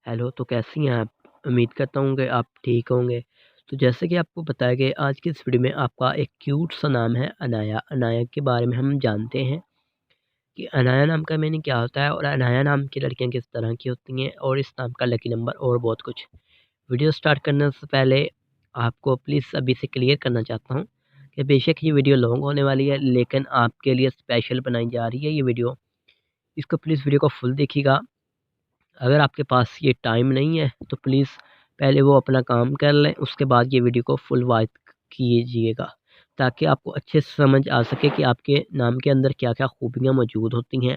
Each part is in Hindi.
हेलो, तो कैसी हैं आप? उम्मीद करता हूँ कि आप ठीक होंगे। तो जैसे कि आपको पता है कि आज की इस वीडियो में आपका एक क्यूट सा नाम है अनाया। अनाया के बारे में हम जानते हैं कि अनाया नाम का मीनिंग क्या होता है और अनाया नाम की लड़कियाँ किस तरह की होती हैं और इस नाम का लकी नंबर और बहुत कुछ। वीडियो स्टार्ट करने से पहले आपको प्लीज़ अभी से क्लियर करना चाहता हूँ कि बेशक ये वीडियो लॉन्ग होने वाली है, लेकिन आपके लिए स्पेशल बनाई जा रही है ये वीडियो। इसको प्लीज़ वीडियो को फुल देखिएगा। अगर आपके पास ये टाइम नहीं है तो प्लीज़ पहले वो अपना काम कर लें, उसके बाद ये वीडियो को फुल वॉच कीजिएगा, ताकि आपको अच्छे से समझ आ सके कि आपके नाम के अंदर क्या-क्या खूबियाँ मौजूद होती हैं।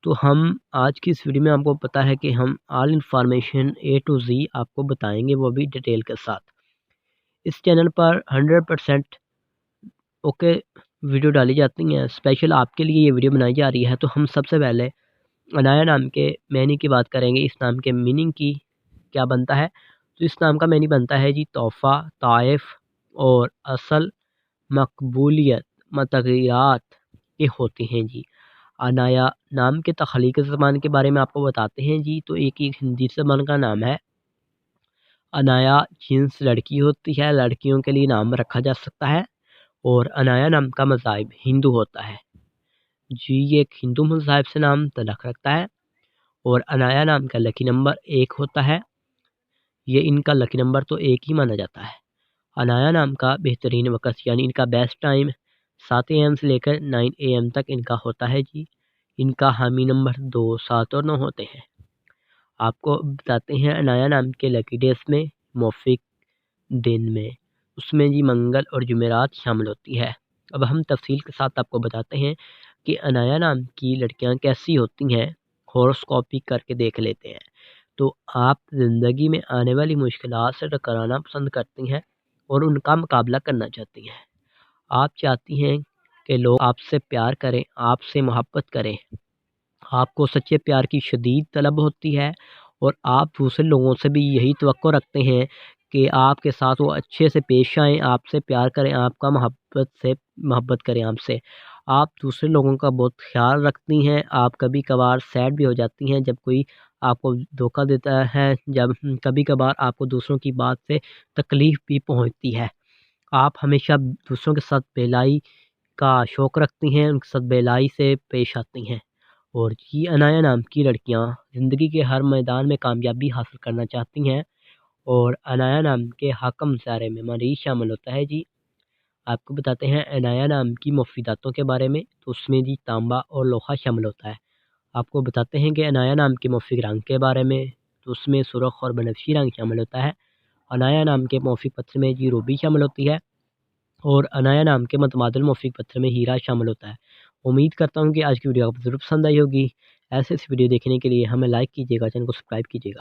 तो हम आज की इस वीडियो में आपको पता है कि हम ऑल इन्फॉर्मेशन ए टू ज़ी आपको बताएँगे, वो भी डिटेल के साथ। इस चैनल पर 100% ओके वीडियो डाली जाती हैं, स्पेशल आपके लिए ये वीडियो बनाई जा रही है। तो हम सबसे पहले अनाया नाम के मैनी की बात करेंगे, इस नाम के मीनिंग की क्या बनता है। तो इस नाम का मैनी बनता है जी तोहफ़ा, ताइफ़ और असल, मकबूलियत, मतग़ीरात ये होती हैं जी। अनाया नाम के तख़लीक़ी ज़बान के बारे में आपको बताते हैं जी। तो एक हिंदी ज़बान का नाम है अनाया, जिन्स लड़की होती है, लड़कियों के लिए नाम रखा जा सकता है। और अनाया नाम का मज़हब हिंदू होता है जी। ये एक हिंदू मज़हब से नाम तल्लक़ रखता है। और अनाया नाम का लकी नंबर 1 होता है। ये इनका लकी नंबर तो 1 ही माना जाता है। अनाया नाम का बेहतरीन वक़्त यानी इनका बेस्ट टाइम 7 एएम से लेकर 9 एएम तक इनका होता है जी। इनका हामी नंबर 2, 7 और 9 होते हैं। आपको बताते हैं अनाया नाम के लकी डेज़ में, मुवाफ़िक दिन में, उसमें जी मंगल और जुमेरात शामिल होती है। अब हम तफ़सील के साथ आपको बताते हैं कि अनाया नाम की लड़कियाँ कैसी होती हैं, हॉरोस्कोपी करके देख लेते हैं। तो आप ज़िंदगी में आने वाली मुश्किलात से टकराना पसंद करती हैं और उनका मुकाबला करना चाहती हैं। आप चाहती हैं कि लोग आपसे प्यार करें, आपसे मोहब्बत करें। आपको सच्चे प्यार की शदीद तलब होती है और आप दूसरे लोगों से भी यही तवक्को रखते हैं कि आपके साथ वो अच्छे से पेश आएँ, आपसे प्यार करें, आपका मोहब्बत करें आपसे। आप दूसरे लोगों का बहुत ख़्याल रखती हैं। आप कभी-कभार सैड भी हो जाती हैं जब कोई आपको धोखा देता है, जब कभी-कभार आपको दूसरों की बात से तकलीफ़ भी पहुँचती है। आप हमेशा दूसरों के साथ भलाई का शौक़ रखती हैं, उनके साथ भलाई से पेश आती हैं। और ये अनाया नाम की लड़कियाँ ज़िंदगी के हर मैदान में कामयाबी हासिल करना चाहती हैं। और अनाया नाम के हाकम सारे में मरीज़ शामिल होता है जी। आपको बताते हैं अनाया नाम की मुफ़ीदातों के बारे में। तो उसमें जी तांबा और लोहा शामिल होता है। आपको बताते हैं कि अनाया नाम के मौफ़िक रंग के बारे में। तो उसमें सुर्ख़ और बनफ़शी रंग शामिल होता है। अनाया नाम के मौफ़िक पत्थर में जी रूबी शामिल होती है। और अनाया नाम के मुतबादिल मौफ़िक पत्थर में हीरा शामिल होता है। उम्मीद करता हूँ कि आज की वीडियो आपको ज़रूर पसंद आई होगी। ऐसे वीडियो देखने के लिए हमें लाइक कीजिएगा, चैनल को सब्सक्राइब कीजिएगा।